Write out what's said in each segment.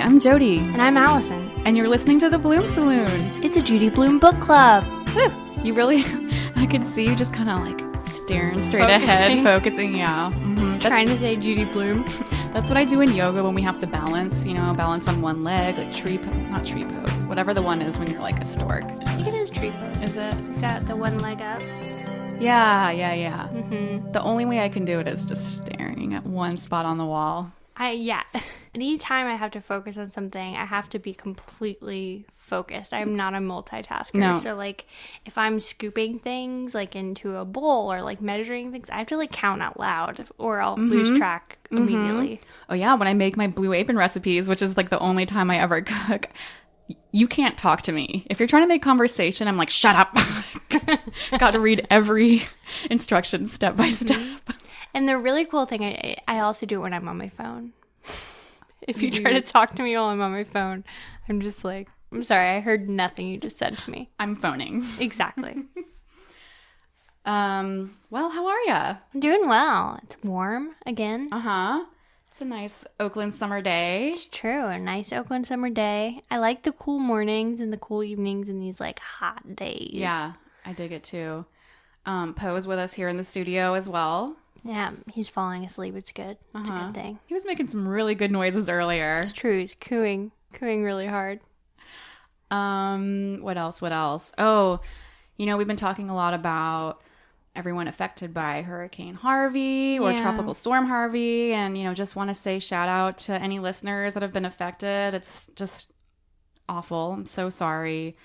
I'm Jody. And I'm Allison. And you're listening to The Blume Saloon. It's a Judy Blume book club. Woo! You really, I could see you just kind of like staring straight ahead, focusing, yeah. Mm-hmm. Trying to say Judy Blume. That's what I do in yoga when we have to balance, balance on one leg, like not tree pose, whatever the one is when you're like a stork. I think it is tree pose. Is it? Got the one leg up. Yeah. Mm-hmm. The only way I can do it is just staring at one spot on the wall. Anytime I have to focus on something, I have to be completely focused. I'm not a multitasker. No. So, like, if I'm scooping things, like, into a bowl or, like, measuring things, I have to, like, count out loud or I'll lose track immediately. Oh, yeah. When I make my Blue Apron recipes, which is, like, the only time I ever cook, you can't talk to me. If you're trying to make conversation, I'm like, shut up. Got to read every instruction step by step. And the really cool thing, I also do it when I'm on my phone. If you try to talk to me while I'm on my phone, I'm just like, I'm sorry, I heard nothing you just said to me. I'm phoning. Exactly. Well, how are ya? I'm doing well. It's warm again. Uh-huh. It's a nice Oakland summer day. It's true. A nice Oakland summer day. I like the cool mornings and the cool evenings and these, like, hot days. Yeah, I dig it too. Poe's with us here in the studio as well. Yeah, he's falling asleep. It's good. It's a good thing. He was making some really good noises earlier. It's true. He's cooing really hard. What else? Oh, we've been talking a lot about everyone affected by Hurricane Harvey or Tropical Storm Harvey. And, just want to say shout out to any listeners that have been affected. It's just awful. I'm so sorry.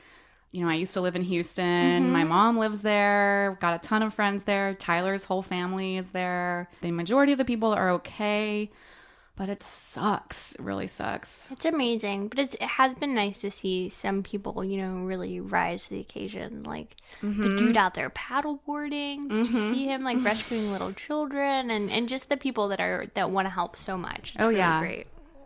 I used to live in Houston. Mm-hmm. My mom lives there. Got a ton of friends there. Tyler's whole family is there. The majority of the people are okay, but it sucks. It really sucks. It's amazing, but it has been nice to see some people, really rise to the occasion. Like the dude out there paddleboarding. Did you see him, like, rescuing little children? And just the people that want to help so much. It's really great.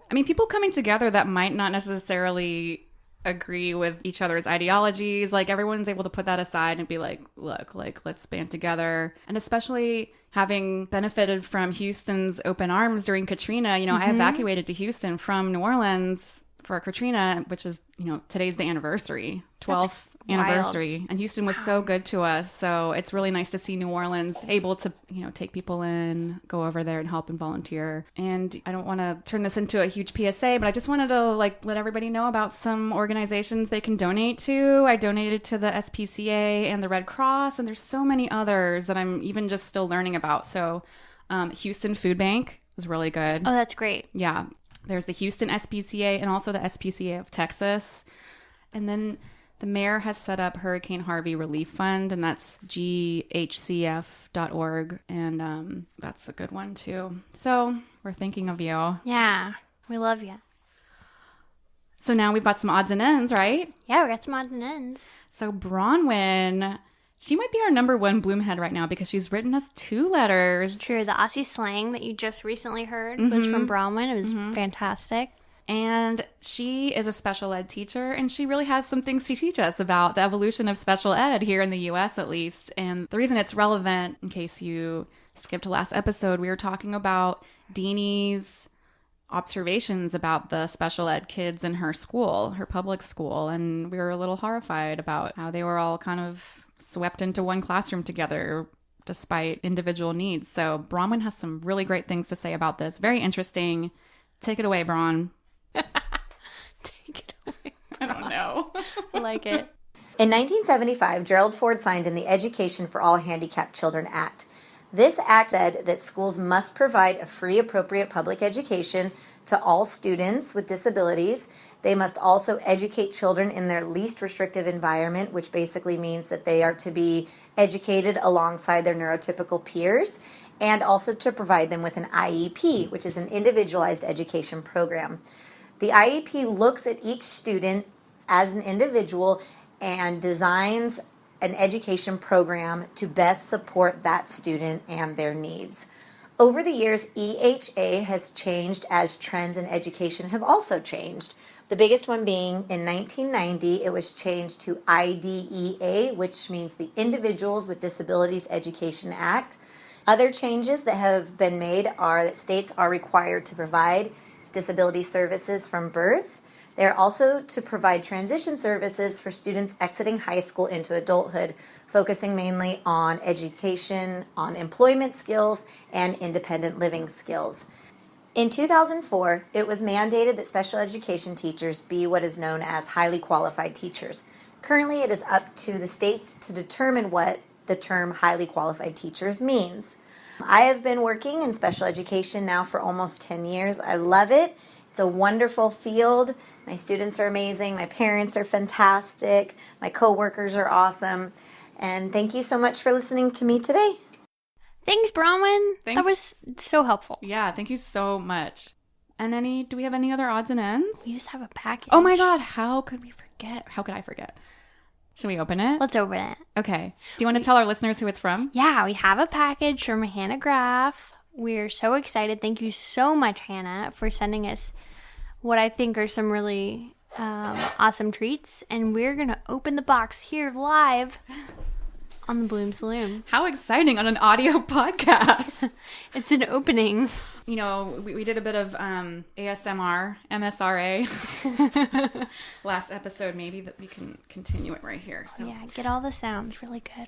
I mean, people coming together that might not necessarily agree with each other's ideologies, like, everyone's able to put that aside and be like, look, like, let's band together. And especially having benefited from Houston's open arms during Katrina, I evacuated to Houston from New Orleans for Katrina, which is, today's the anniversary, 12th anniversary. Wild. And Houston was so good to us. So it's really nice to see New Orleans able to, take people in, go over there and help and volunteer. And I don't want to turn this into a huge PSA, but I just wanted to, like, let everybody know about some organizations they can donate to. I donated to the SPCA and the Red Cross, and there's so many others that I'm even just still learning about. So Houston Food Bank is really good. Oh, that's great. Yeah. There's the Houston SPCA and also the SPCA of Texas. And then the mayor has set up Hurricane Harvey Relief Fund, and that's ghcf.org. And that's a good one, too. So we're thinking of you. Yeah, we love you. So now we've got some odds and ends, right? Yeah, we got some odds and ends. So Bronwyn, she might be our number one Blume Head right now because she's written us 2 letters. It's true. The Aussie slang that you just recently heard was from Bronwyn. It was fantastic. And she is a special ed teacher, and she really has some things to teach us about the evolution of special ed here in the U.S. at least. And the reason it's relevant, in case you skipped last episode, we were talking about Deenie's observations about the special ed kids in her school, her public school. And we were a little horrified about how they were all kind of swept into one classroom together despite individual needs. So Bronwyn has some really great things to say about this. Very interesting. Take it away, Bron. Take it away. I don't know. I like it. In 1975, Gerald Ford signed in the Education for All Handicapped Children Act. This act said that schools must provide a free, appropriate public education to all students with disabilities. They must also educate children in their least restrictive environment, which basically means that they are to be educated alongside their neurotypical peers, and also to provide them with an IEP, which is an individualized education program. The IEP looks at each student as an individual and designs an education program to best support that student and their needs. Over the years, EHA has changed as trends in education have also changed. The biggest one being in 1990, it was changed to IDEA, which means the Individuals with Disabilities Education Act. Other changes that have been made are that states are required to provide disability services from birth. They are also to provide transition services for students exiting high school into adulthood, focusing mainly on education, on employment skills, and independent living skills. In 2004, it was mandated that special education teachers be what is known as highly qualified teachers. Currently, it is up to the states to determine what the term highly qualified teachers means. I have been working in special education now for almost 10 years. I love it. It's a wonderful field. My students are amazing. My parents are fantastic. My coworkers are awesome. And thank you so much for listening to me today. Thanks, Bronwyn. Thanks. That was so helpful. Yeah, thank you so much. And do we have any other odds and ends? We just have a package. Oh my God, how could we forget? How could I forget? Should we open it? Let's open it. Okay. Do you want to tell our listeners who it's from? Yeah, we have a package from Hannah Graff. We're so excited. Thank you so much, Hannah, for sending us what I think are some really awesome treats. And we're going to open the box here live on the Blume Saloon. How exciting on an audio podcast. It's an opening. You know, we did a bit of ASMR, MSRA last episode. Maybe that we can continue it right here. So Yeah, get all the sounds really good.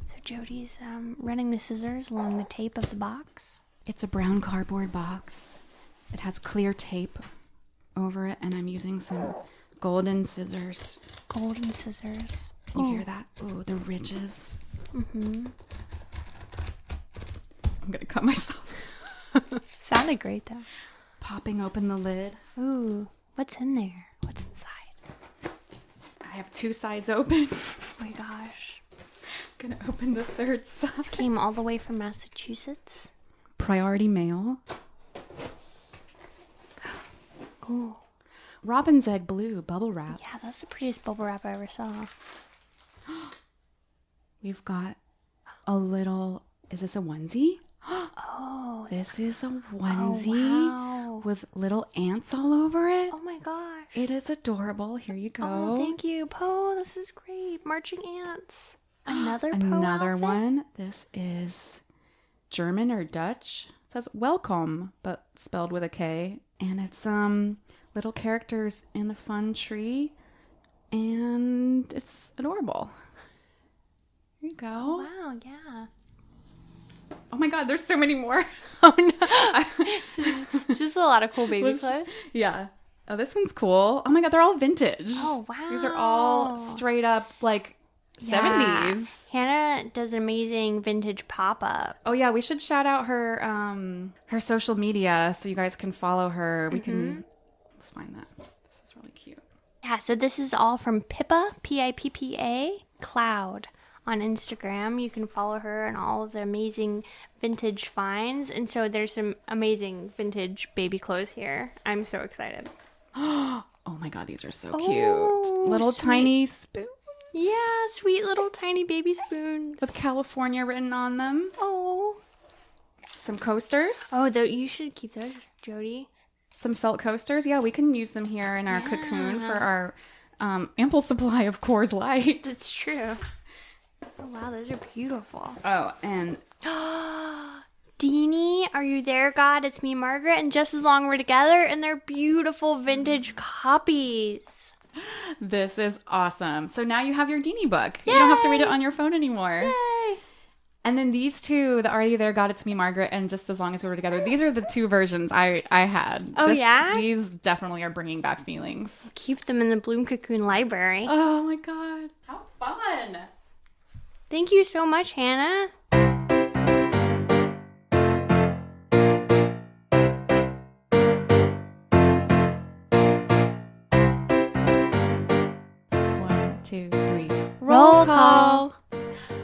So Jody's running the scissors along the tape of the box. It's a brown cardboard box. It has clear tape over it, and I'm using some golden scissors. Golden scissors. Can you hear that? Ooh, the ridges. Mm-hmm. I'm going to cut myself. Sounded great, though. Popping open the lid. Ooh, what's in there? What's inside? I have two sides open. Oh my gosh. I'm going to open the third side. This came all the way from Massachusetts. Priority mail. Ooh. Robin's Egg Blue bubble wrap. Yeah, that's the prettiest bubble wrap I ever saw. We've got a little, is this a onesie? Oh. This is a onesie wow. with little ants all over it. Oh my gosh. It is adorable. Here you go. Oh, thank you, Poe. This is great. Marching ants. Another Poe Another outfit? one. This is German or Dutch. It says welcome, but spelled with a K. And it's little characters in a fun tree. And it's adorable. Here you go. Oh, wow, yeah. Oh my God, there's so many more. Oh no. It's just a lot of cool baby clothes. Yeah. Oh, this one's cool. Oh my God, they're all vintage. Oh, wow. These are all straight up like 70s. Hannah does amazing vintage pop-ups. Oh yeah, we should shout out her her social media so you guys can follow her. We can let's find that. This is really cute. Yeah, so this is all from Pippa, Pippa Cloud on Instagram. You can follow her and all of the amazing vintage finds. And so there's some amazing vintage baby clothes here. I'm so excited. Oh my God, these are so Oh, cute. Little sweet. tiny spoons Yeah, sweet little tiny baby spoons. with California written on them. Oh. Some coasters. Oh, you should keep those, Jody. Some felt coasters. Yeah, we can use them here in our cocoon for our ample supply of Coors Light. That's true. Oh, wow, those are beautiful. Oh, and Deenie, are you there, God? It's me, Margaret, and just as long we're together, and they're beautiful vintage copies. this is awesome. So now you have your Deenie book. You don't have to read it on your phone anymore. Yay! And then these two, the Are You There, God, It's Me, Margaret, and Just As Long As We Were Together, these are the two versions I had. Oh, yeah? These definitely are bringing back feelings. Keep them in the Blume Cocoon library. Oh my God. How fun. Thank you so much, Hannah. One, two, three. Roll call.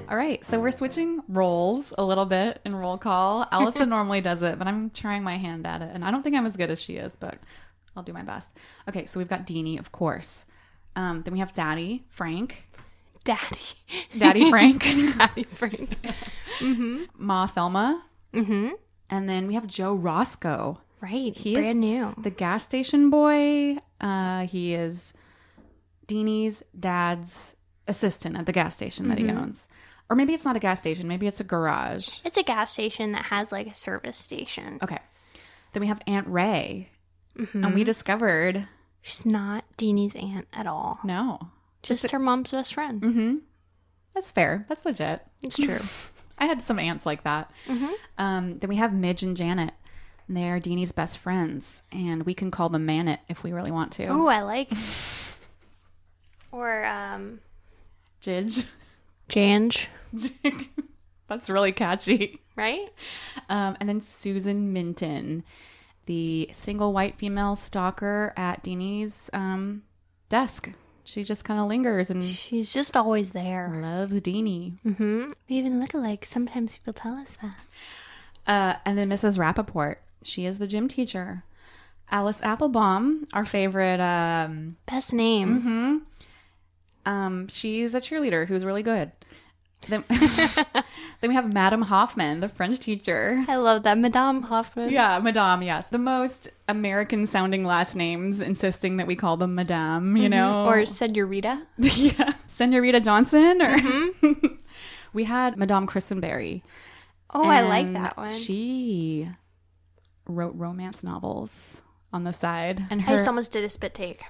All right, so we're switching roles a little bit in roll call. Allison normally does it, but I'm trying my hand at it. And I don't think I'm as good as she is, but I'll do my best. Okay, so we've got Deenie, of course. Then we have Daddy, Frank. Daddy Frank. Daddy Frank. Ma Thelma. Mm-hmm. And then we have Joe Roscoe. Right, He brand is new. the gas station boy. He is Deanie's dad's assistant at the gas station that he owns. Or maybe it's not a gas station. Maybe it's a garage. It's a gas station that has like a service station. Okay. Then we have Aunt Ray. And we discovered... She's not Deenie's aunt at all. No. Just her mom's best friend. That's fair. That's legit. It's true. I had some aunts like that. Then we have Midge and Janet. And they are Deenie's best friends. And we can call them Manet if we really want to. Oh, I like. Or, Jidge. Jange. That's really catchy. Right? And then Susan Minton, the single white female stalker at Deenie's desk. She just kind of lingers and She's just always there. loves Deenie. We even look alike. Sometimes people tell us that. And then Mrs. Rappaport. She is the gym teacher. Alice Applebaum, our favorite. Best name. She's a cheerleader who's really good. Then, then we have Madame Hoffman, the French teacher. I love that. Madame Hoffman. Yeah, Madame, yes. The most American-sounding last names, insisting that we call them Madame, you know? Or Senorita. Yeah. Senorita Johnson? Or we had Madame Christenberry. Oh, I like and that one. She wrote romance novels on the side. And I just almost did a spit take.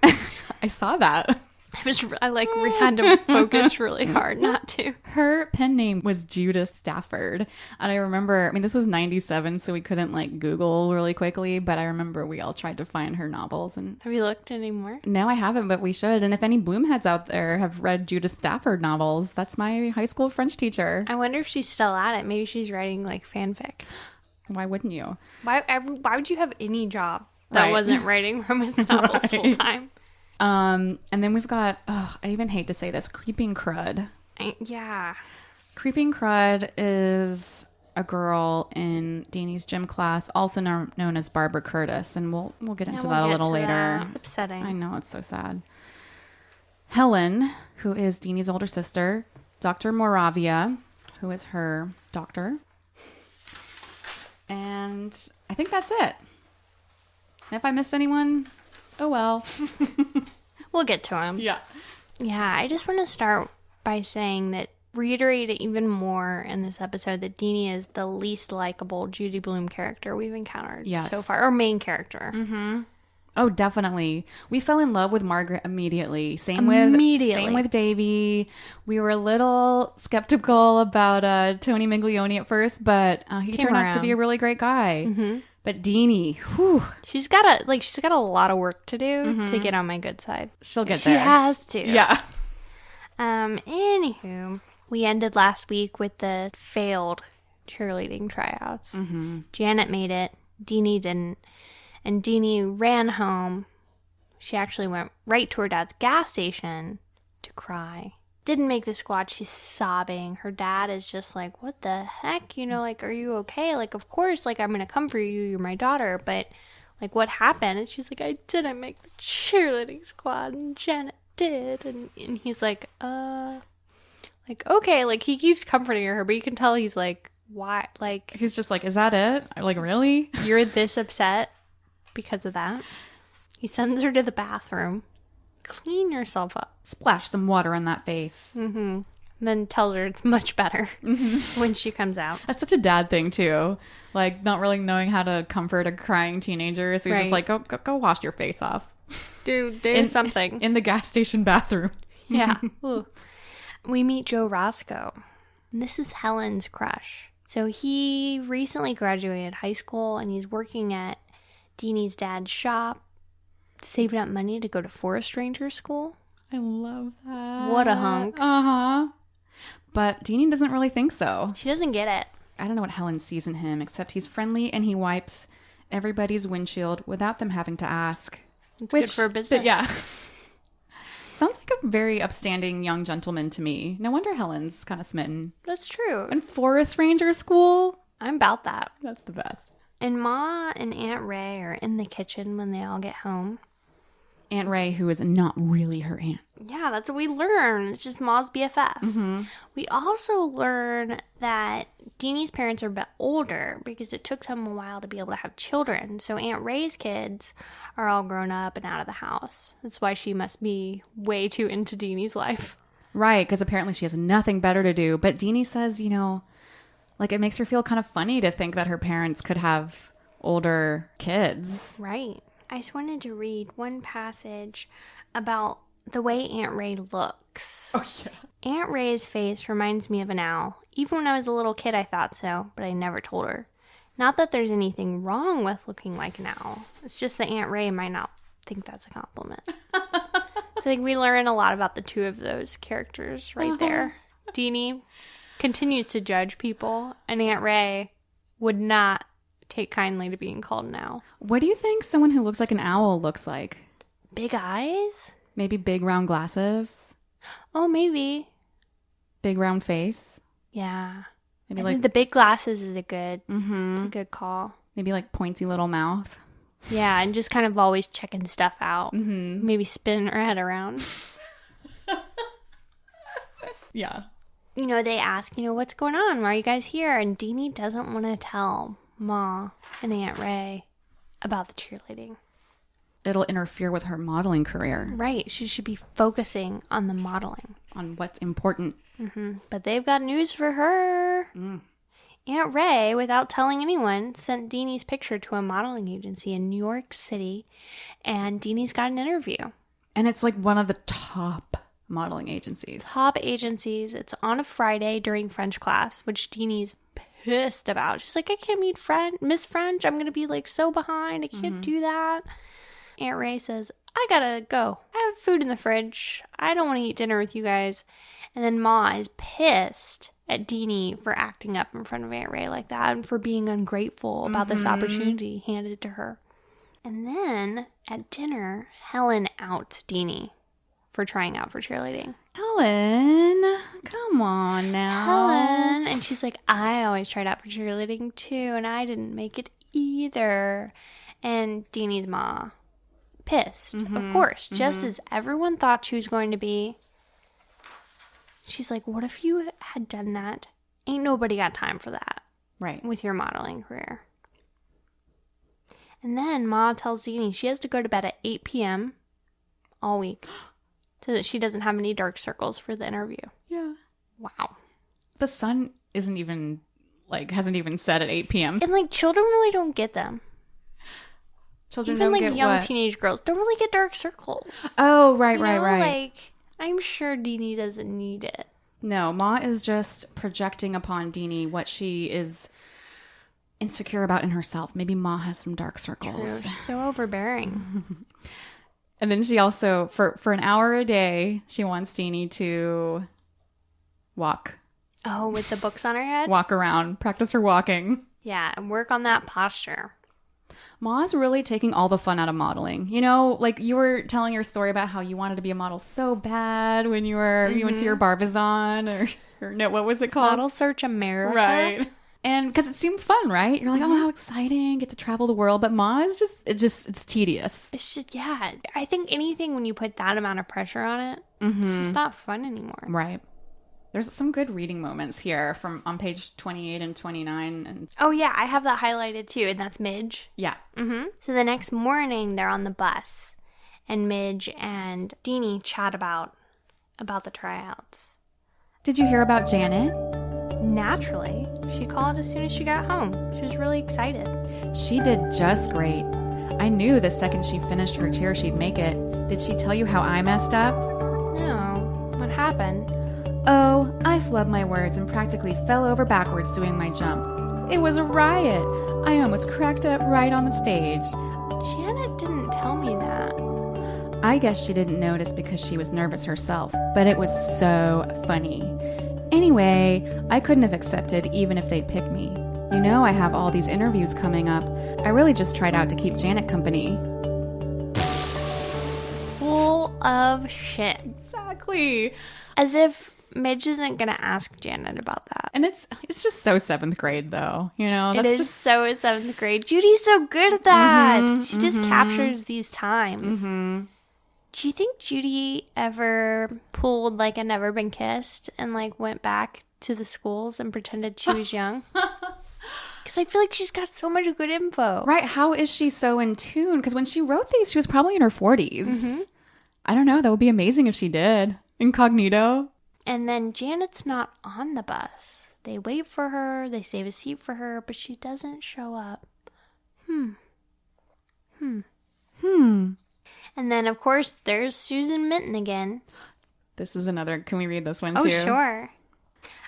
I saw that. I had to focus really hard not to. Her pen name was Judith Stafford. And I remember, this was 97, so we couldn't Google really quickly, but I remember we all tried to find her novels. And Have you looked anymore? no, I haven't, but we should. And if any Blume heads out there have read Judith Stafford novels, that's my high school French teacher. I wonder if she's still at it. Maybe she's writing fanfic. Why wouldn't you? Why would you have any job that Right. wasn't writing romance novels full time? And then we've got, I even hate to say this, Creeping Crud. Yeah. Creeping Crud is a girl in Deanie's gym class, also known as Barbara Curtis, and we'll get into that a little later. That. Upsetting. I know, it's so sad. Helen, who is Deanie's older sister, Dr. Moravia, who is her doctor. And I think that's it. If I missed anyone, oh well. We'll get to him. Yeah. Yeah, I just want to start by saying that, reiterate it even more in this episode, that Deenie is the least likable Judy Blume character we've encountered so far, or main character. Oh, definitely. We fell in love with Margaret immediately. Same with Davy. We were a little skeptical about Tony Miglione at first, but he turned out to be a really great guy. But Deenie, whew. She's got a lot of work to do to get on my good side. She'll get there. She has to. Yeah. Anywho, we ended last week with the failed cheerleading tryouts. Janet made it. Deenie didn't. And Deenie ran home. She actually went right to her dad's gas station to cry. Didn't make the squad. She's sobbing. Her dad is just like, what the heck? Are you okay? Of course, I'm going to come for you. You're my daughter. But, what happened? And she's like, I didn't make the cheerleading squad. And Janet did. And he's like, okay. He keeps comforting her. But you can tell he's like, why? He's just like, is that it? Really? You're this upset because of that? He sends her to the bathroom. Clean yourself up. Splash some water on that face. Then tells her it's much better when she comes out. That's such a dad thing, too. Not really knowing how to comfort a crying teenager. So he's just like, go wash your face off. Do something. In the gas station bathroom. Yeah. We meet Joe Roscoe. And this is Helen's crush. So he recently graduated high school and he's working at Deanie's dad's shop, saving up money to go to forest ranger school. I love that. What a hunk. But Deenie doesn't really think so. She doesn't get it. I don't know what Helen sees in him, except he's friendly and he wipes everybody's windshield without them having to ask. It's good for business. Yeah. Sounds like a very upstanding young gentleman to me. No wonder Helen's kind of smitten. That's true. And forest ranger school? I'm about that. That's the best. And Ma and Aunt Ray are in the kitchen when they all get home. Aunt Ray, who is not really her aunt. Yeah, that's what we learn. It's just Ma's BFF. We also learn that Deanie's parents are a bit older because it took them a while to be able to have children. So Aunt Ray's kids are all grown up and out of the house. That's why she must be way too into Deanie's life. Right, because apparently she has nothing better to do. But Deenie says, it makes her feel kind of funny to think that her parents could have older kids. Right. I just wanted to read one passage about the way Aunt Ray looks. Oh, yeah. Aunt Ray's face reminds me of an owl. Even when I was a little kid, I thought so, but I never told her. Not that there's anything wrong with looking like an owl. It's just that Aunt Ray might not think that's a compliment. So I think we learn a lot about the two of those characters right there. Deenie continues to judge people, and Aunt Ray would not take kindly to being called an owl. What do you think someone who looks like an owl looks like? Big eyes? Maybe big round glasses? Oh, maybe. Big round face? Yeah. Maybe I like think the big glasses is it's a good call. maybe like pointy little mouth. Yeah, and just kind of always checking stuff out. Mm-hmm. Maybe spin her head around. Yeah. You know, they ask, what's going on? Why are you guys here? And Deenie doesn't want to tell Ma and Aunt Ray about the cheerleading. It'll interfere with her modeling career. Right. She should be focusing on the modeling. On what's important. Mm-hmm. But they've got news for her. Aunt Ray, without telling anyone, sent Deanie's picture to a modeling agency in New York City, and Deanie's got an interview. And it's like one of the top modeling agencies. Top agencies. It's on a Friday during French class, which Deanie's pissed about. She's like, I can't meet Miss French. I'm going to be like so behind. I can't do that. Aunt Ray says, I gotta go. I have food in the fridge. I don't want to eat dinner with you guys. And then Ma is pissed at Deenie for acting up in front of Aunt Ray like that and for being ungrateful about this opportunity handed to her. And then at dinner, Helen outs Deenie for trying out for cheerleading. Helen, come on now. Helen. And she's like, I always tried out for cheerleading too, and I didn't make it either. And Deanie's Ma, pissed, of course, just as everyone thought she was going to be. She's like, what if you had done that? Ain't nobody got time for that. Right. With your modeling career. And then Ma tells Deenie she has to go to bed at 8 p.m. all week so that she doesn't have any dark circles for the interview. Yeah. Wow. The sun hasn't even set at 8 p.m. And children really don't get them. Children Even don't get young what? teenage girls don't really get dark circles. Oh, right. I'm sure Deenie doesn't need it. No, Ma is just projecting upon Deenie what she is insecure about in herself. Maybe Ma has some dark circles. True. She's so overbearing. And then she also, for an hour a day, she wants Deenie to walk. Oh, with the books on her head? Walk around, practice her walking. Yeah, and work on that posture. Ma's really taking all the fun out of modeling. You were telling your story about how you wanted to be a model so bad when you went to your Barbizon or no, what was it called? Model Search America. Right. And because it seemed fun, right? You're like, oh, how exciting, get to travel the world. But Ma is it's tedious. It's just, yeah. I think anything when you put that amount of pressure on it, it's just not fun anymore. Right. There's some good reading moments here on page 28 and 29. And oh, yeah, I have that highlighted too, and that's Midge. Yeah. Mm-hmm. So the next morning, they're on the bus, and Midge and Deenie chat about the tryouts. Did you hear about Janet? Naturally. She called as soon as she got home. She was really excited. She did just great. I knew the second she finished her cheer, she'd make it. Did she tell you how I messed up? No. What happened? Oh, I flubbed my words and practically fell over backwards doing my jump. It was a riot. I almost cracked up right on the stage. Janet didn't tell me that. I guess she didn't notice because she was nervous herself, but it was so funny. Anyway, I couldn't have accepted even if they picked me. I have all these interviews coming up. I really just tried out to keep Janet company. Full of shit. Exactly. As if Midge isn't going to ask Janet about that. And it's just so 7th grade, though. That's it is just so 7th grade. Judy's so good at that. She just captures these times. Do you think Judy ever pulled a Never Been Kissed and went back to the schools and pretended she was young? Because I feel like she's got so much good info. Right. How is she so in tune? Because when she wrote these, she was probably in her 40s. I don't know. That would be amazing if she did. Incognito. And then Janet's not on the bus. They wait for her. They save a seat for her, but she doesn't show up. And then, of course, there's Susan Minton again. This is another. Can we read this one Oh, too? sure.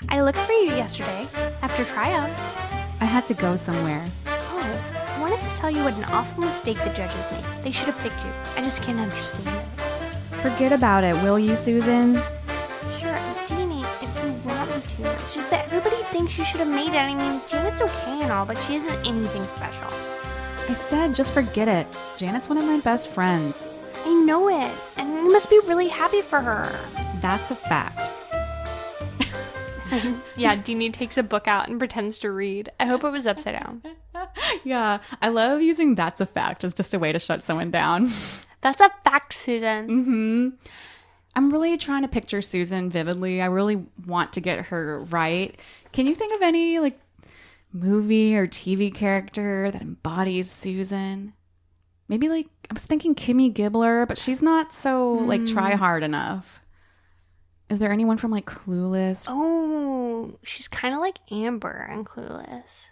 I looked for you yesterday after tryouts. I had to go somewhere. Oh, I wanted to tell you what an awful mistake the judges made. They should have picked you. I just can't understand it. Forget about it, will you, Susan? Sure, Deenie, if you want me to. It's just that everybody thinks you should have made it. I mean, Janet's okay and all, but she isn't anything special. I said just forget it. Janet's one of my best friends. I know it, and you must be really happy for her. That's a fact. Yeah, Deenie takes a book out and pretends to read. I hope it was upside down. Yeah, I love using that's a fact as just a way to shut someone down. That's a fact, Susan. I'm really trying to picture Susan vividly. I really want to get her right. Can you think of any like movie or TV character that embodies Susan? Maybe like I was thinking Kimmy Gibbler, but she's not so like try hard enough. Is there anyone from like Clueless? Oh, she's kind of like Amber in Clueless.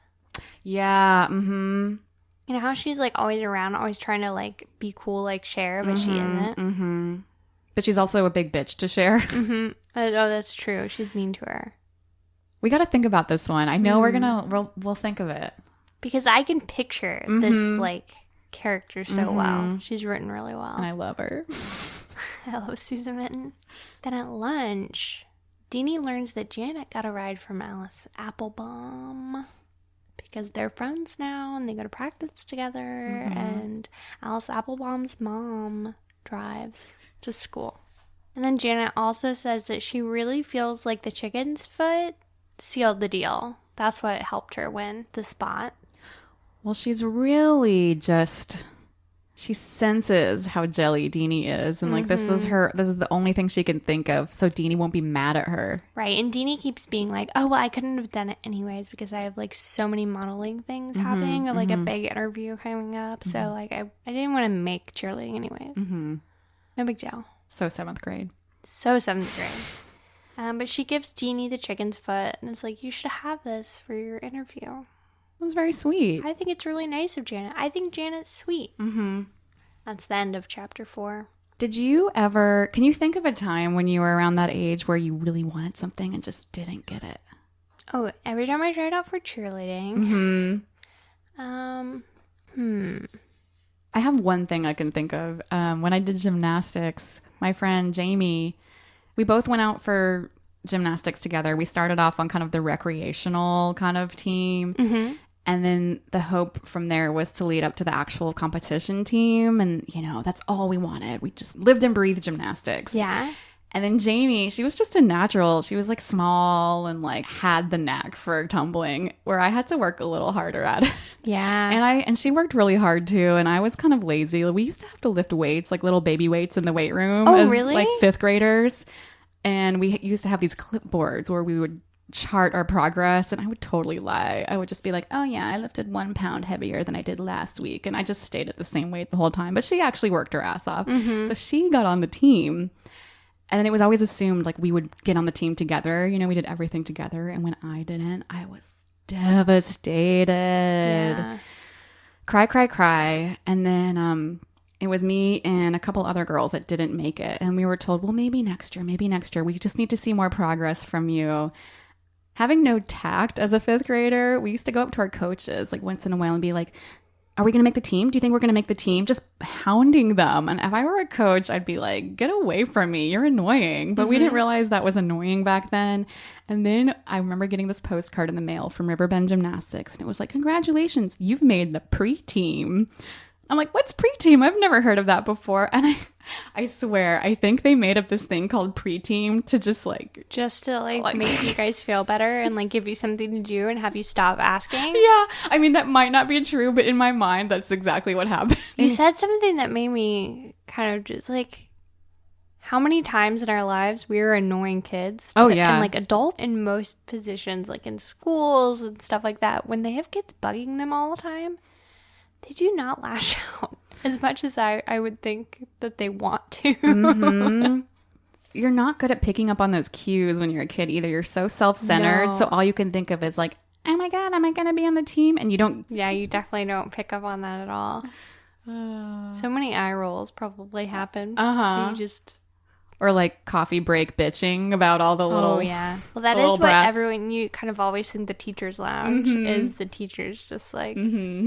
Yeah, You know how she's like always around, always trying to like be cool like Cher, but she isn't? But she's also a big bitch to Cher. Oh, that's true. She's mean to her. We got to think about this one. I know we'll think of it. Because I can picture this like character so well. She's written really well. And I love her. I love Susan Minton. Then at lunch, Deenie learns that Janet got a ride from Alice Applebaum because they're friends now and they go to practice together. And Alice Applebaum's mom drives to school. And then Janet also says that she really feels like the chicken's foot sealed the deal. That's what helped her win the spot. Well, she's really just... She senses how jelly Deenie is. And like this is the only thing she can think of. So Deenie won't be mad at her. Right. And Deenie keeps being like, oh, well, I couldn't have done it anyways because I have like so many modeling things happening of like a big interview coming up. So like I didn't want to make cheerleading anyways. No big deal. So 7th grade. So 7th grade. But she gives Deenie the chicken's foot and it's like, you should have this for your interview. It was very sweet. I think it's really nice of Janet. I think Janet's sweet. That's the end of chapter 4. Did you ever, can you think of a time when you were around that age where you really wanted something and just didn't get it? Oh, every time I tried out for cheerleading. I have one thing I can think of. When I did gymnastics, my friend Jamie, we both went out for gymnastics together. We started off on kind of the recreational kind of team. And then the hope from there was to lead up to the actual competition team. And, you know, that's all we wanted. We just lived and breathed gymnastics. Yeah. And then Jamie, she was just a natural. She was like small and like had the knack for tumbling where I had to work a little harder at it. Yeah. And she worked really hard too. And I was kind of lazy. We used to have to lift weights, like little baby weights in the weight room Oh, as really? like 5th graders. And we used to have these clipboards where we would chart our progress, and I would totally lie. I would just be like, oh yeah, I lifted 1 pound heavier than I did last week, and I just stayed at the same weight the whole time. But she actually worked her ass off. So she got on the team, and then it was always assumed like we would get on the team together. You know, we did everything together, and when I didn't, I was devastated. Yeah. Cry. And then it was me and a couple other girls that didn't make it, and we were told, well, maybe next year, we just need to see more progress from you. Having no tact as a 5th grader, we used to go up to our coaches like once in a while and be like, are we going to make the team? Do you think we're going to make the team? Just hounding them. And if I were a coach, I'd be like, get away from me. You're annoying. But we didn't realize that was annoying back then. And then I remember getting this postcard in the mail from Riverbend Gymnastics. And it was like, congratulations, you've made the pre-team. I'm like, what's pre-team? I've never heard of that before. And I swear, I think they made up this thing called pre-team to just like make you guys feel better and like give you something to do and have you stop asking. Yeah. I mean, that might not be true, but in my mind, that's exactly what happened. You said something that made me kind of just like, how many times in our lives we were annoying kids? Oh, yeah. And like adults in most positions, like in schools and stuff like that, when they have kids bugging them all the time, they do not lash out as much as I would think that they want to. You're not good at picking up on those cues when you're a kid either. You're so self-centered. No. So all you can think of is like, oh my God, am I going to be on the team? And you don't. Yeah, you definitely don't pick up on that at all. So many eye rolls probably happen. You just... Or like coffee break bitching about all the little... Oh, yeah. Well, that is what everyone... You kind of always think the teacher's lounge is the teachers just like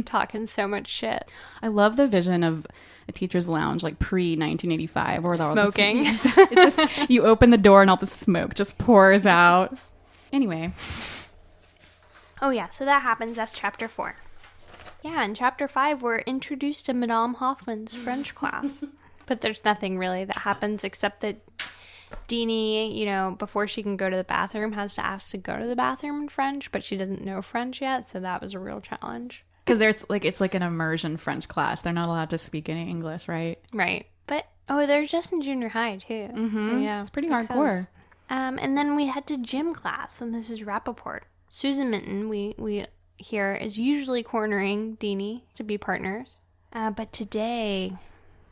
talking so much shit. I love the vision of a teacher's lounge like pre-1985. Where smoking. It's just, you open the door and all the smoke just pours out. Anyway. Oh, yeah. So that happens. That's chapter 4. Yeah, in chapter 5, we're introduced to Madame Hoffman's French class. But there's nothing really that happens except that Deenie, you know, before she can go to the bathroom, has to ask to go to the bathroom in French, but she doesn't know French yet, so that was a real challenge. Because it's like an immersion French class. They're not allowed to speak any English, right? Right. But, they're just in junior high, too. So, yeah. It's pretty hardcore. And then we head to gym class, and this is Rappaport. Susan Minton, we hear, is usually cornering Deenie to be partners. But today...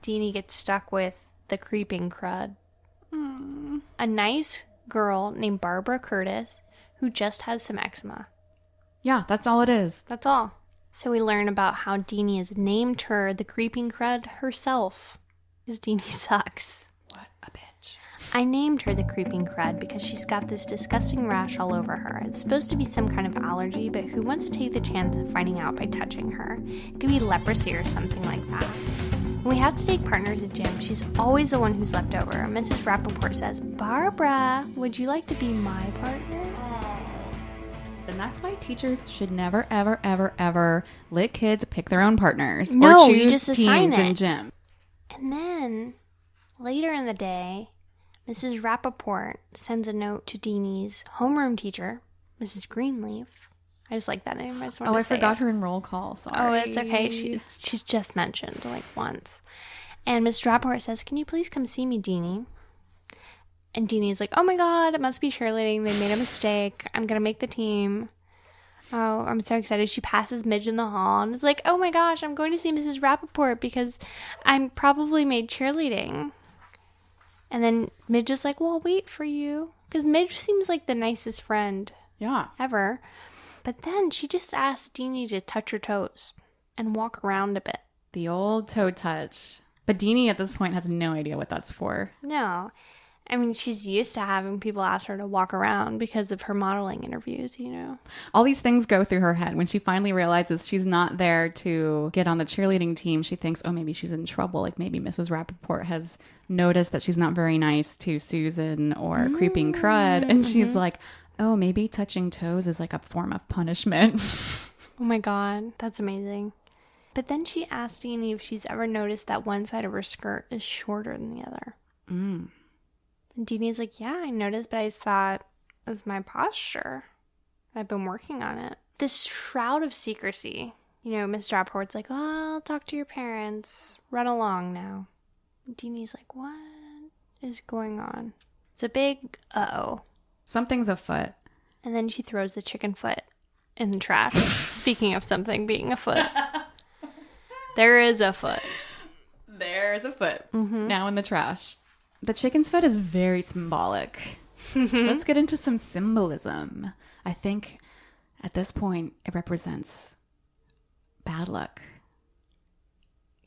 Deenie gets stuck with the Creeping Crud. A nice girl named Barbara Curtis who just has some eczema. Yeah, that's all it is. That's all. So we learn about how Deenie has named her the Creeping Crud herself. Because Deenie sucks. What a bitch. I named her the Creeping Crud because she's got this disgusting rash all over her. It's supposed to be some kind of allergy, but who wants to take the chance of finding out by touching her? It could be leprosy or something like that. When we have to take partners at gym, she's always the one who's left over. Mrs. Rappaport says, Barbara, would you like to be my partner? And that's why teachers should never, ever, ever, ever let kids pick their own partners No, or choose you just assign teams it. in gym. And then, later in the day, Mrs. Rappaport sends a note to Deenie's homeroom teacher, Mrs. Greenleaf. I just like that name. I just wanted to say forgot it. her in roll call. Sorry. Oh, it's okay. She's just mentioned like once. And Mrs. Rappaport says, can you please come see me, Deenie? And Deenie's like, oh my God, it must be cheerleading. They made a mistake. I'm going to make the team. Oh, I'm so excited. She passes Midge in the hall and is like, oh my gosh, I'm going to see Mrs. Rappaport because I'm probably made cheerleading. And then Midge is like, well, I'll wait for you. Because Midge seems like the nicest friend ever. But then she just asked Deenie to touch her toes and walk around a bit. The old toe touch. But Deenie at this point has no idea what that's for. No. I mean, she's used to having people ask her to walk around because of her modeling interviews, you know. All these things go through her head. When she finally realizes she's not there to get on the cheerleading team, she thinks, oh, maybe she's in trouble. Like maybe Mrs. Rappaport has noticed that she's not very nice to Susan or Creeping Crud. And she's like, oh, maybe touching toes is like a form of punishment. Oh my God, that's amazing. But then she asked Deenie if she's ever noticed that one side of her skirt is shorter than the other. And Deenie's like, yeah, I noticed, but I just thought it was my posture. I've been working on it. This shroud of secrecy. You know, Miss Rapport's like, oh, I'll talk to your parents. Run along now. Deenie's like, what is going on? It's a big uh-oh. Something's afoot. And then she throws the chicken foot in the trash. Speaking of something being a foot. There is a foot. There's a foot. Now in the trash. The chicken's foot is very symbolic. Let's get into some symbolism. I think at this point it represents bad luck.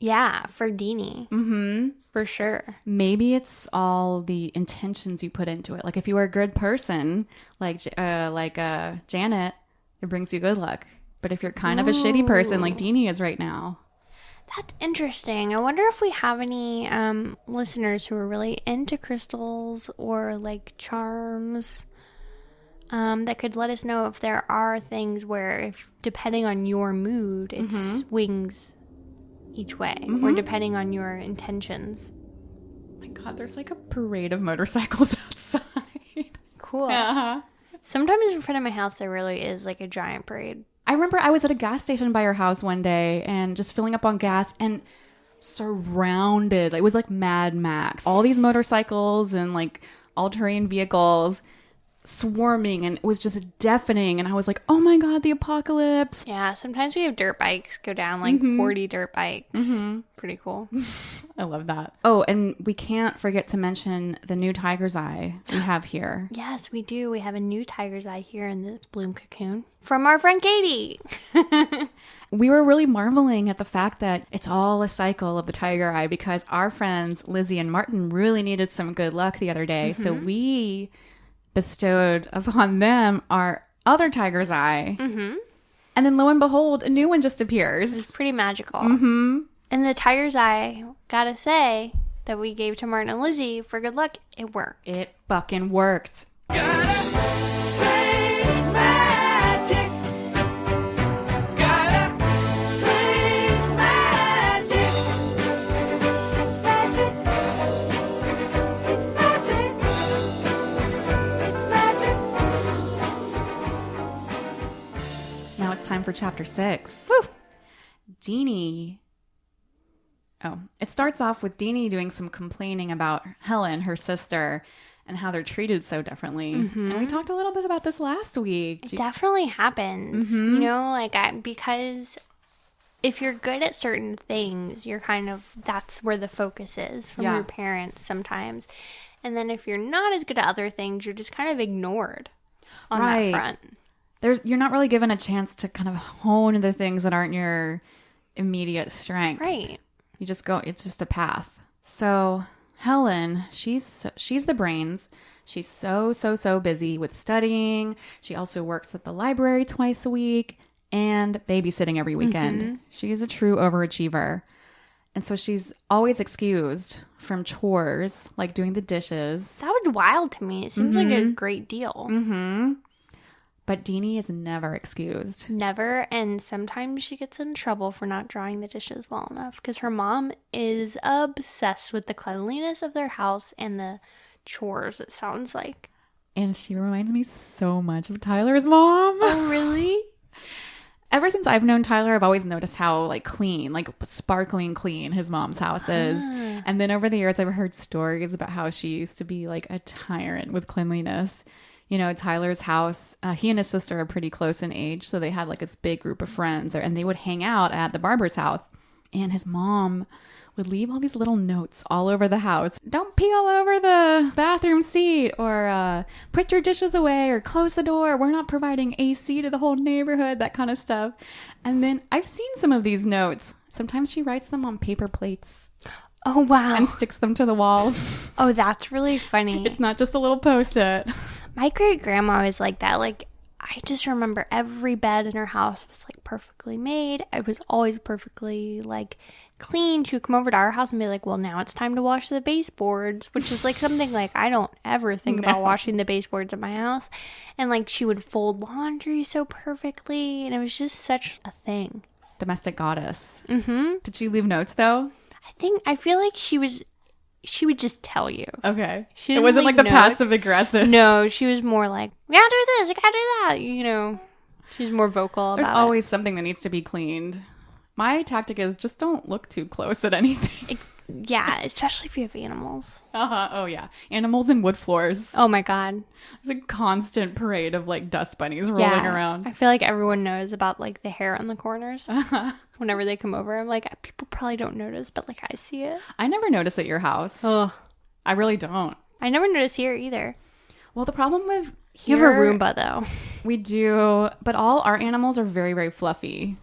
Yeah, for Deenie. For sure. Maybe it's all the intentions you put into it. Like if you are a good person, like Janet, it brings you good luck. But if you're kind of a shitty person like Deenie is right now. That's interesting. I wonder if we have any listeners who are really into crystals or like charms that could let us know if there are things where, if depending on your mood, it swings each way, or depending on your intentions. Oh my God, there's like a parade of motorcycles outside. Cool. Sometimes in front of my house there really is like a giant parade. I remember I was at a gas station by your house one day and just filling up on gas and surrounded. It was like Mad Max. All these motorcycles and like all-terrain vehicles swarming and it was just deafening. And I was like, oh my God, the apocalypse. Yeah, sometimes we have dirt bikes go down, like 40 dirt bikes. Pretty cool. I love that. Oh, and we can't forget to mention the new tiger's eye we have here. Yes, we do. We have a new tiger's eye here in the Blume cocoon from our friend Katie. We were really marveling at the fact that it's all a cycle of the tiger eye because our friends Lizzie and Martin really needed some good luck the other day. So we bestowed upon them our other tiger's eye. And then lo and behold, a new one just appears. It's pretty magical. And the tiger's eye, gotta say, that we gave to Martin and Lizzie for good luck, it worked. It fucking worked. Now it's time for chapter 6. Woo! Deenie. Oh, it starts off with Deenie doing some complaining about Helen, her sister, and how they're treated so differently. And we talked a little bit about this last week. It definitely happens. You know, like, because if you're good at certain things, you're kind of, that's where the focus is from your parents sometimes. And then if you're not as good at other things, you're just kind of ignored on that front. You're not really given a chance to kind of hone the things that aren't your immediate strength. Right. You just go, it's just a path. So Helen, she's the brains. She's so busy with studying. She also works at the library twice a week and babysitting every weekend. She is a true overachiever. And so she's always excused from chores, like doing the dishes. That was wild to me. It seems like a great deal. But Deenie is never excused. Never. And sometimes she gets in trouble for not drying the dishes well enough because her mom is obsessed with the cleanliness of their house and the chores, it sounds like. And she reminds me so much of Tyler's mom. Oh, really? Ever since I've known Tyler, I've always noticed how like clean, like sparkling clean his mom's house is. And then over the years, I've heard stories about how she used to be like a tyrant with cleanliness. You know, Tyler's house, he and his sister are pretty close in age. So they had like this big group of friends and they would hang out at the barber's house. And his mom would leave all these little notes all over the house. Don't pee all over the bathroom seat, or put your dishes away, or close the door. We're not providing AC to the whole neighborhood, that kind of stuff. And then I've seen some of these notes. Sometimes she writes them on paper plates. Oh, wow. And sticks them to the wall. Oh, that's really funny. It's not just a little Post-it. My great-grandma was like that. Like, I just remember every bed in her house was like perfectly made. It was always perfectly like clean. She would come over to our house and be like, well, now it's time to wash the baseboards, which is like something like I don't ever think about washing the baseboards at my house. And like she would fold laundry so perfectly, and it was just such a thing. Domestic goddess. Did she leave notes though? I feel like she would just tell you. Okay. She It didn't wasn't leave like the notes. passive aggressive. No, she was more like, we gotta do this, we gotta do that, you know. She's more vocal about it. There's always something that needs to be cleaned. My tactic is just don't look too close at anything. Yeah, especially if you have animals. Oh, yeah. Animals and wood floors. Oh, my God. There's a constant parade of, like, dust bunnies rolling around. I feel like everyone knows about, like, the hair on the corners. Whenever they come over, I'm like, people probably don't notice, but, like, I see it. I never notice at your house. Ugh. I really don't. I never notice here either. Well, the problem with here... You have a Roomba, though. We do, but all our animals are very, very fluffy.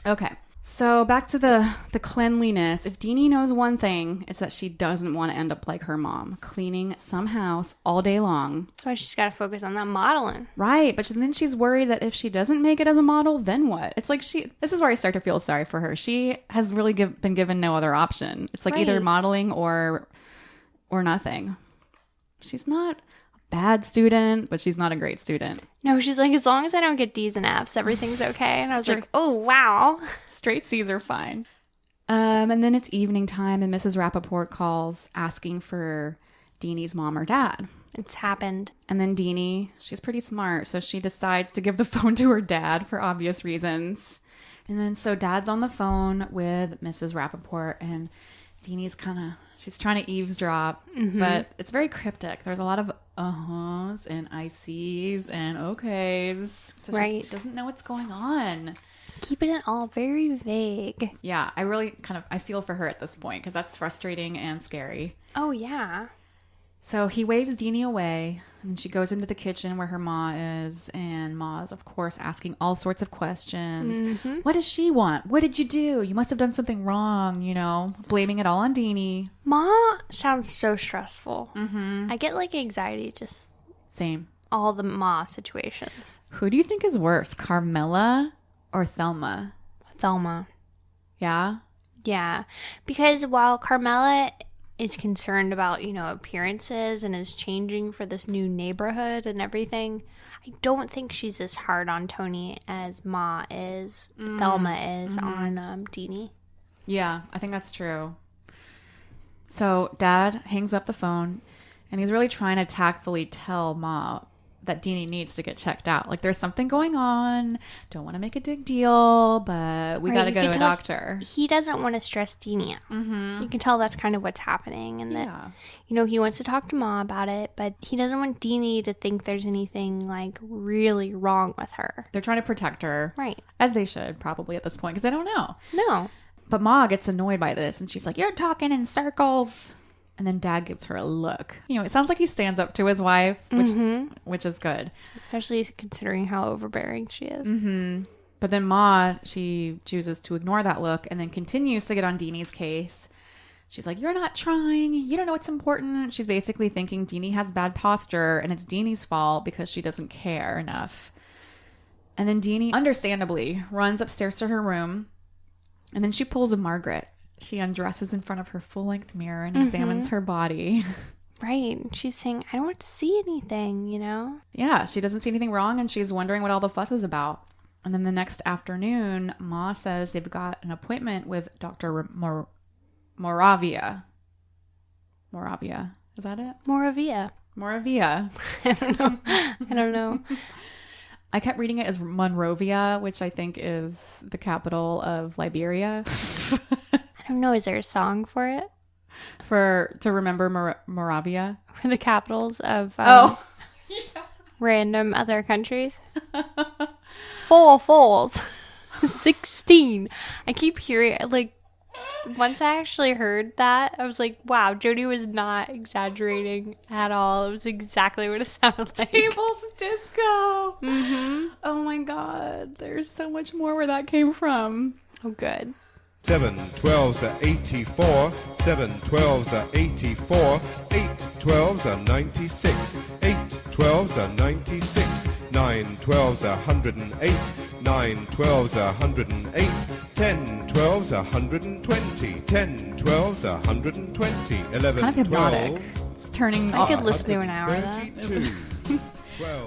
Okay. So back to the cleanliness. If Deenie knows one thing, it's that she doesn't want to end up like her mom, cleaning some house all day long. That's why she's got to focus on that modeling. Right. But then she's worried that if she doesn't make it as a model, then what? It's like this is where I start to feel sorry for her. She has really been given no other option. It's like either modeling or nothing. She's not a bad student, but she's not a great student. No, she's like, as long as I don't get D's and F's, everything's okay. And I was like, oh, wow. Straight C's are fine. And then it's evening time and Mrs. Rappaport calls asking for Deenie's mom or dad. It's happened. And then Deenie, she's pretty smart, so she decides to give the phone to her dad for obvious reasons. And then so dad's on the phone with Mrs. Rappaport, and Deenie's kind of She's trying to eavesdrop, but it's very cryptic. There's a lot of uh-huhs and I sees and okays. So she doesn't know what's going on. Keeping it all very vague. Yeah, I really I feel for her at this point because that's frustrating and scary. Oh, yeah. So he waves Deenie away, and she goes into the kitchen where her ma is, and Ma's, of course, asking all sorts of questions. What does she want? What did you do? You must have done something wrong, blaming it all on Deenie. Ma sounds so stressful. I get, anxiety just... Same. All the Ma situations. Who do you think is worse, Carmela or Thelma? Thelma. Yeah? Yeah. Because while Carmela is concerned about, appearances and is changing for this new neighborhood and everything, I don't think she's as hard on Tony as Ma is, Thelma is on Deenie. Yeah, I think that's true. So Dad hangs up the phone, and he's really trying to tactfully tell Ma that Deenie needs to get checked out. There's something going on. Don't want to make a big deal, but we got to go to a doctor. He doesn't want to stress Deenie out. You can tell that's kind of what's happening. And that, he wants to talk to Ma about it, but he doesn't want Deenie to think there's anything, really wrong with her. They're trying to protect her. Right. As they should, probably, at this point, because they don't know. No. But Ma gets annoyed by this, and she's like, you're talking in circles. And then Dad gives her a look. It sounds like he stands up to his wife, which is good. Especially considering how overbearing she is. But then Ma, she chooses to ignore that look and then continues to get on Deanie's case. She's like, you're not trying. You don't know what's important. She's basically thinking Deenie has bad posture and it's Deanie's fault because she doesn't care enough. And then Deenie, understandably, runs upstairs to her room. And then she pulls a Margaret. She undresses in front of her full-length mirror and examines her body. Right. She's saying, I don't want to see anything, Yeah, she doesn't see anything wrong, and she's wondering what all the fuss is about. And then the next afternoon, Ma says they've got an appointment with Dr. Moravia. Moravia. Is that it? Moravia. I don't know. I kept reading it as Monrovia, which I think is the capital of Liberia. I don't know. Is there a song for it? To remember Moravia? For the capitals of random other countries? 4 falls. 16. I keep hearing once I actually heard that, I was like, wow, Jody was not exaggerating at all. It was exactly what it sounded like. Tables Disco. Oh my God. There's so much more where that came from. Oh, good. 7 12s are 84, 7 12s are 84, 8 12s are 96, 8 12s are 96, 9 12s are 108, 9 12s are 108, 10 12s are 120, 10 12s are 120, 11 it's kind of hypnotic. It's turning I could listen to an hour of that.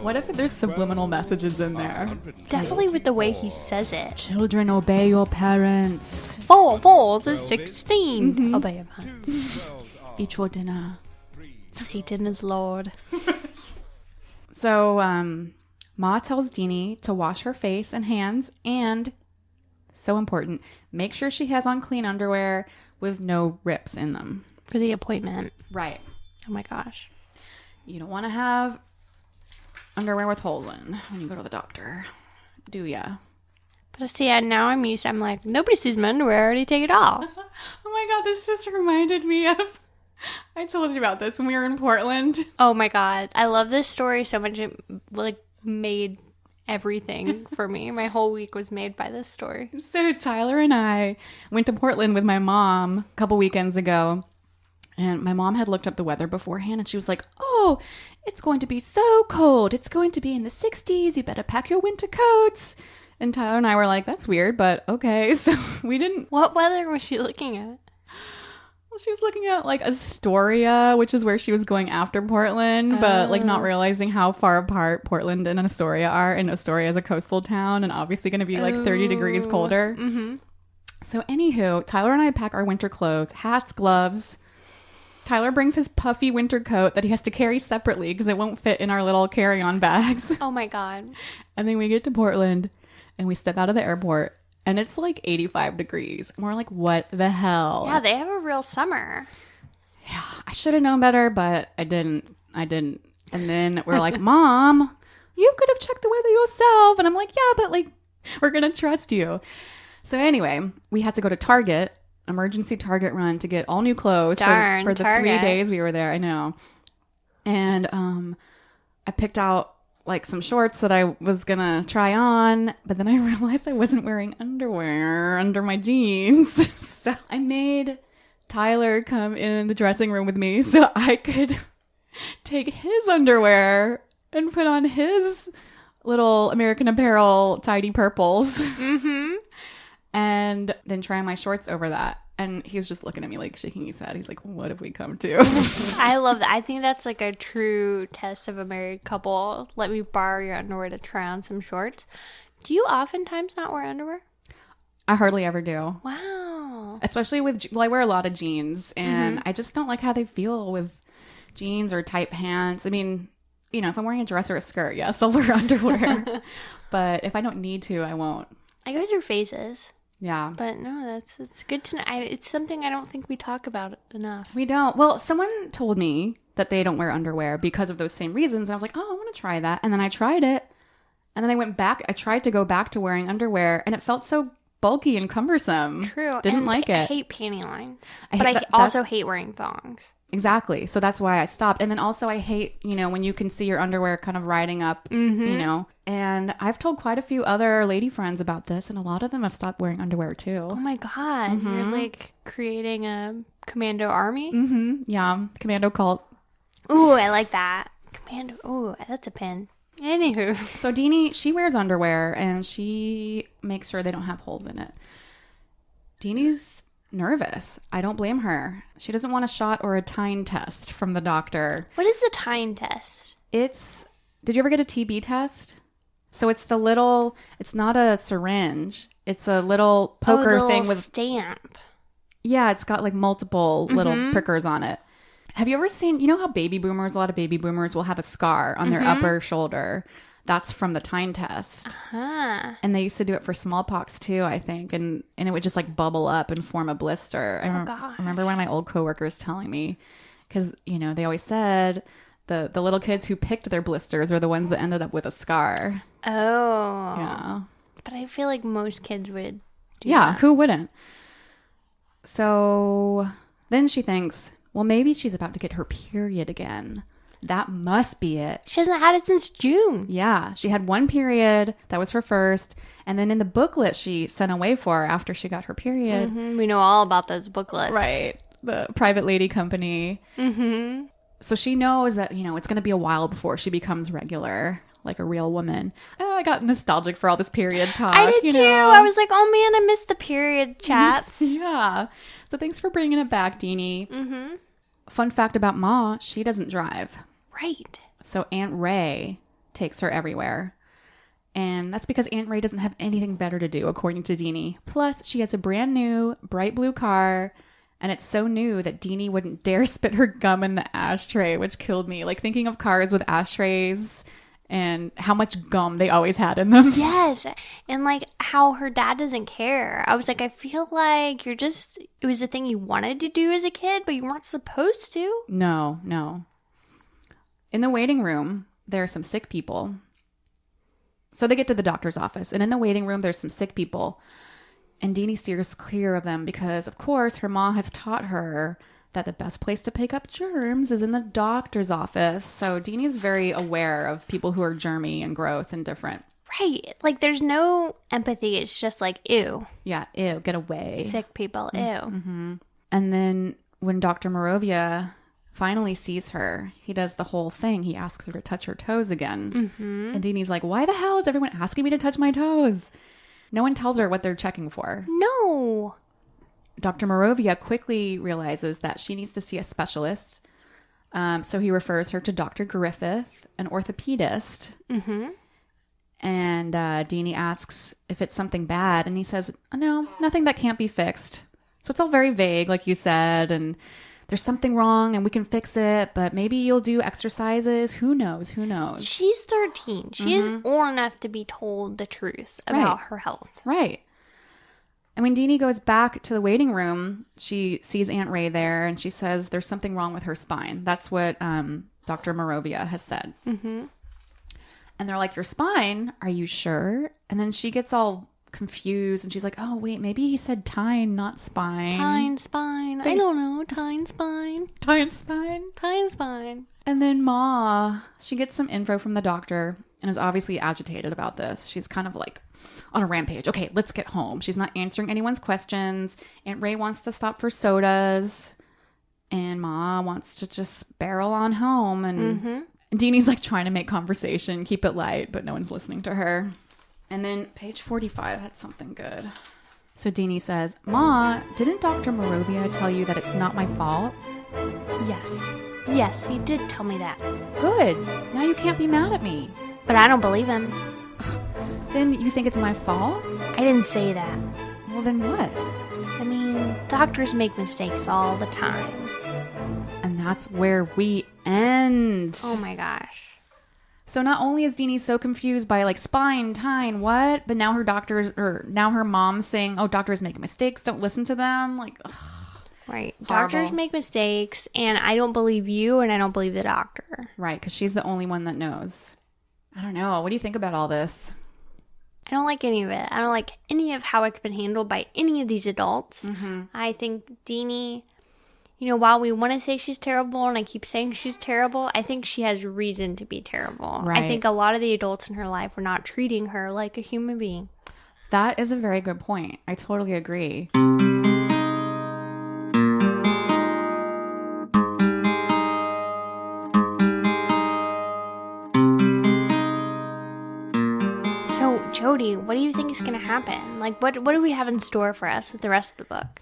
What if there's subliminal messages in there? Definitely with the way he says it. Children, obey your parents. 4 falls is 16. Obey your parents. Eat your dinner. Satan is Lord. So, Ma tells Deenie to wash her face and hands and, so important, make sure she has on clean underwear with no rips in them. For the appointment. Right. Oh my gosh. You don't want to have underwear with holes in when you go to the doctor, do ya? But see, now I'm used to, I'm like, nobody sees my underwear, I already take it off. Oh my God, this just reminded me of, I told you about this when we were in Portland. Oh my God. I love this story so much. It made everything for me. My whole week was made by this story. So Tyler and I went to Portland with my mom a couple weekends ago. And my mom had looked up the weather beforehand and she was like, oh, it's going to be so cold. It's going to be in the 60s. You better pack your winter coats. And Tyler and I were like, that's weird, but okay. So we didn't. What weather was she looking at? Well, she was looking at Astoria, which is where she was going after Portland, but not realizing how far apart Portland and Astoria are. And Astoria is a coastal town and obviously going to be 30 degrees colder. So anywho, Tyler and I pack our winter clothes, hats, gloves. Tyler brings his puffy winter coat that he has to carry separately because it won't fit in our little carry-on bags. Oh my God. And then we get to Portland and we step out of the airport and it's 85 degrees. And we're like, what the hell? Yeah, they have a real summer. I should have known better, but I didn't. And then we're like, Mom, you could have checked the weather yourself. And I'm like, yeah, but like, we're going to trust you. So anyway, we had to go to Target, emergency Target run to get all new clothes for the Target. 3 days we were there. I know. And I picked out like some shorts that I was going to try on, but then I realized I wasn't wearing underwear under my jeans. So I made Tyler come in the dressing room with me so I could take his underwear and put on his little American Apparel tidy purples. Mm-hmm. And then try on my shorts over that. And he was just looking at me like shaking his head. He's like, what have we come to? I love that. I think that's like a true test of a married couple. Let me borrow your underwear to try on some shorts. Do you oftentimes not wear underwear? I hardly ever do. Wow. Especially I wear a lot of jeans. And I just don't like how they feel with jeans or tight pants. I mean, you know, if I'm wearing a dress or a skirt, yes, I'll wear underwear. But if I don't need to, I won't. I go through phases. Yeah. But no, it's good to know. It's something I don't think we talk about enough. We don't. Well, someone told me that they don't wear underwear because of those same reasons. And I was like, oh, I want to try that. And then I tried it. And then I went back. I tried to go back to wearing underwear. And it felt so bulky and cumbersome. True. Didn't like it. I hate panty lines. But I also hate wearing thongs. Exactly. So that's why I stopped. And then also I hate, you know, when you can see your underwear kind of riding up, you know. And I've told quite a few other lady friends about this, and a lot of them have stopped wearing underwear too. Oh my God. You're like creating a commando army? Yeah. Commando Cult. Ooh, I like that. Commando. Ooh, that's a pin. Anywho. So Deenie, she wears underwear and she makes sure they don't have holes in it. Deenie's nervous. I don't blame her. She doesn't want a shot or a tine test from the doctor. What is a tine test? Did you ever get a TB test? So it's it's not a syringe. It's a little poker thing with stamp. Yeah, it's got like multiple little prickers on it. Have you ever seen, you know how a lot of baby boomers will have a scar on their upper shoulder? That's from the tine test. Uh-huh. And they used to do it for smallpox too, I think. And it would just like bubble up and form a blister. I remember one of my old coworkers telling me, because, you know, they always said the little kids who picked their blisters are the ones that ended up with a scar. Oh. Yeah. But I feel like most kids would do Yeah, that. who wouldn't? So then she thinks, well, maybe she's about to get her period again. That must be it. She hasn't had it since June. Yeah. She had one period. That was her first. And then in the booklet she sent away for after she got her period. Mm-hmm. We know all about those booklets. Right. The private lady company. Mm-hmm. So she knows that, you know, it's going to be a while before she becomes regular, like a real woman. I got nostalgic for all this period talk. I did too. Know? I was like, oh man, I missed the period chats. Yeah. So thanks for bringing it back, Deenie. Mm-hmm. Fun fact about Ma, she doesn't drive. Right. So Aunt Ray takes her everywhere. And that's because Aunt Ray doesn't have anything better to do, according to Deenie. Plus, she has a brand new bright blue car. And it's so new that Deenie wouldn't dare spit her gum in the ashtray, which killed me. Like thinking of cars with ashtrays and how much gum they always had in them. Yes. And like how her dad doesn't care. I was like, I feel like it was a thing you wanted to do as a kid, but you weren't supposed to. No. In the waiting room, there are some sick people. So they get to the doctor's office. And in the waiting room, there's some sick people. And Deenie steers clear of them because, of course, her mom has taught her that the best place to pick up germs is in the doctor's office. So Deanie's very aware of people who are germy and gross and different. Right. Like there's no empathy. It's just like, ew. Yeah, ew, get away. Sick people, ew. Mm-hmm. And then when Dr. Moravia finally sees her, he does the whole thing. He asks her to touch her toes again. Mm-hmm. And Deanie's like, why the hell is everyone asking me to touch my toes? No one tells her what they're checking for. No. Dr. Moravia quickly realizes that she needs to see a specialist. So he refers her to Dr. Griffith, an orthopedist. Mm-hmm. And Deenie asks if it's something bad. And he says, oh, no, nothing that can't be fixed. So it's all very vague, like you said. And there's something wrong and we can fix it. But maybe you'll do exercises. Who knows? She's 13. She is old enough to be told the truth about her health. Right. And when Deenie goes back to the waiting room, she sees Aunt Ray there and she says there's something wrong with her spine. That's what Dr. Morovia has said. Mm-hmm. And they're like, your spine? Are you sure? And then she gets all confused and she's like, oh, wait, maybe he said tine, not spine. Tine spine. I don't know. Tine spine. Tine spine? Tine spine. And then Ma, she gets some info from the doctor and is obviously agitated about this. She's kind of like on a rampage. Okay, let's get home. She's not answering anyone's questions. Aunt Ray wants to stop for sodas. And Ma wants to just barrel on home. And Deenie's like trying to make conversation, keep it light, but no one's listening to her. And then page 45 had something good. So Deenie says, Ma, didn't Dr. Morovia tell you that it's not my fault? Yes. Yes, he did tell me that. Good. Now you can't be mad at me. But I don't believe him. Then you think it's my fault? I didn't say that. Well, then what? I mean, doctors make mistakes all the time. And that's where we end. Oh my gosh. So not only is Deenie so confused by like spine, tine, what? But now now her mom's saying, oh, doctors make mistakes. Don't listen to them. Like, ugh. Right. Horrible. Doctors make mistakes, and I don't believe you, and I don't believe the doctor. Right, because she's the only one that knows. I don't know. What do you think about all this? I don't like any of it. I don't like any of how it's been handled by any of these adults. I think Deenie, while we want to say she's terrible, and I keep saying she's terrible, I think she has reason to be terrible. Right. I think a lot of the adults in her life were not treating her like a human being. That is a very good point. I totally agree. So, Jody, what do you think is going to happen? Like, what do we have in store for us with the rest of the book?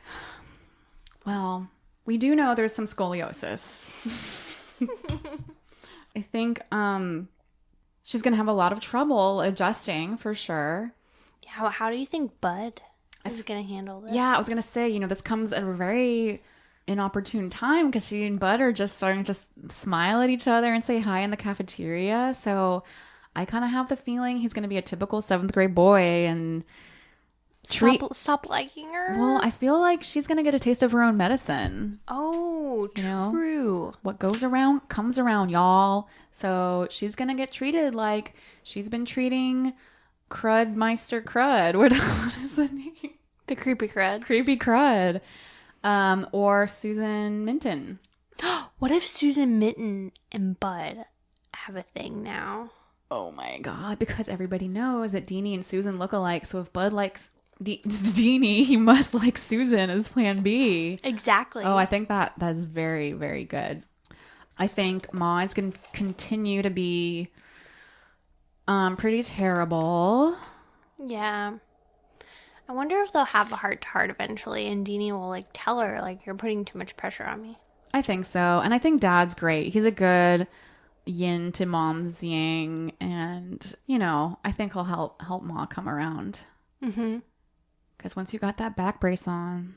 Well, we do know there's some scoliosis. I think she's going to have a lot of trouble adjusting for sure. How do you think Bud is going to handle this? Yeah, I was going to say, this comes at a very inopportune time because she and Bud are just starting to just smile at each other and say hi in the cafeteria. So I kind of have the feeling he's going to be a typical 7th grade boy and Stop liking her. Well, I feel like she's going to get a taste of her own medicine. Oh, true. What goes around comes around, y'all. So she's going to get treated like she's been treating Crudmeister Crud. What is the name? The Creepy Crud. Creepy Crud. Or Susan Minton. What if Susan Minton and Bud have a thing now? Oh my God. Because everybody knows that Deenie and Susan look alike. So if Bud likes Deenie, he must like Susan as plan B. Exactly. Oh, I think that is very, very good. I think Ma is going to continue to be pretty terrible. Yeah. I wonder if they'll have a heart-to-heart eventually and Deenie will tell her you're putting too much pressure on me. I think so. And I think Dad's great. He's a good yin to Mom's yang. And, I think he'll help Ma come around. Mm-hmm. Because once you got that back brace on,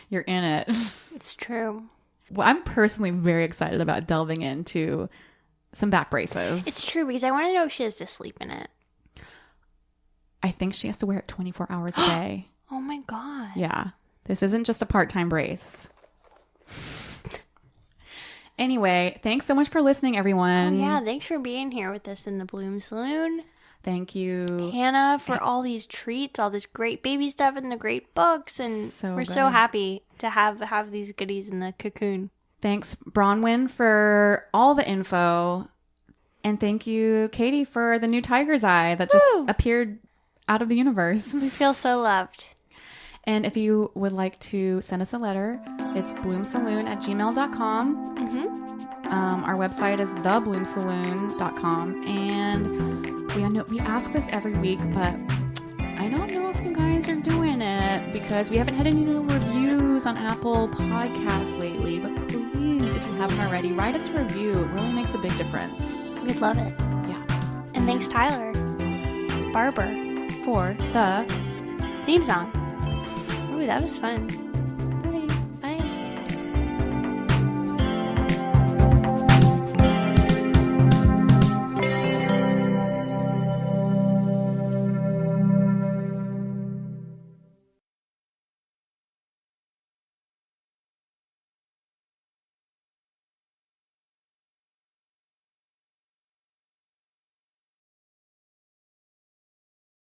you're in it. It's true. Well, I'm personally very excited about delving into some back braces. It's true because I want to know if she has to sleep in it. I think she has to wear it 24 hours a day. Oh my God. Yeah. This isn't just a part-time brace. Anyway, thanks so much for listening, everyone. Oh yeah, thanks for being here with us in the Blume Saloon. Thank you, Hannah, for all these treats, all this great baby stuff and the great books. And we're so happy to have these goodies in the cocoon. Thanks, Bronwyn, for all the info. And thank you, Katie, for the new tiger's eye that just appeared out of the universe. We feel so loved. And if you would like to send us a letter, it's bloomsaloon@gmail.com. Mm-hmm. Our website is thebloomsaloon.com. And we ask this every week, but I don't know if you guys are doing it because we haven't had any new reviews on Apple Podcasts lately. But please, if you haven't already, write us a review. It really makes a big difference. We'd love it. Yeah. And thanks, Tyler Barber, for the theme song. Ooh, that was fun.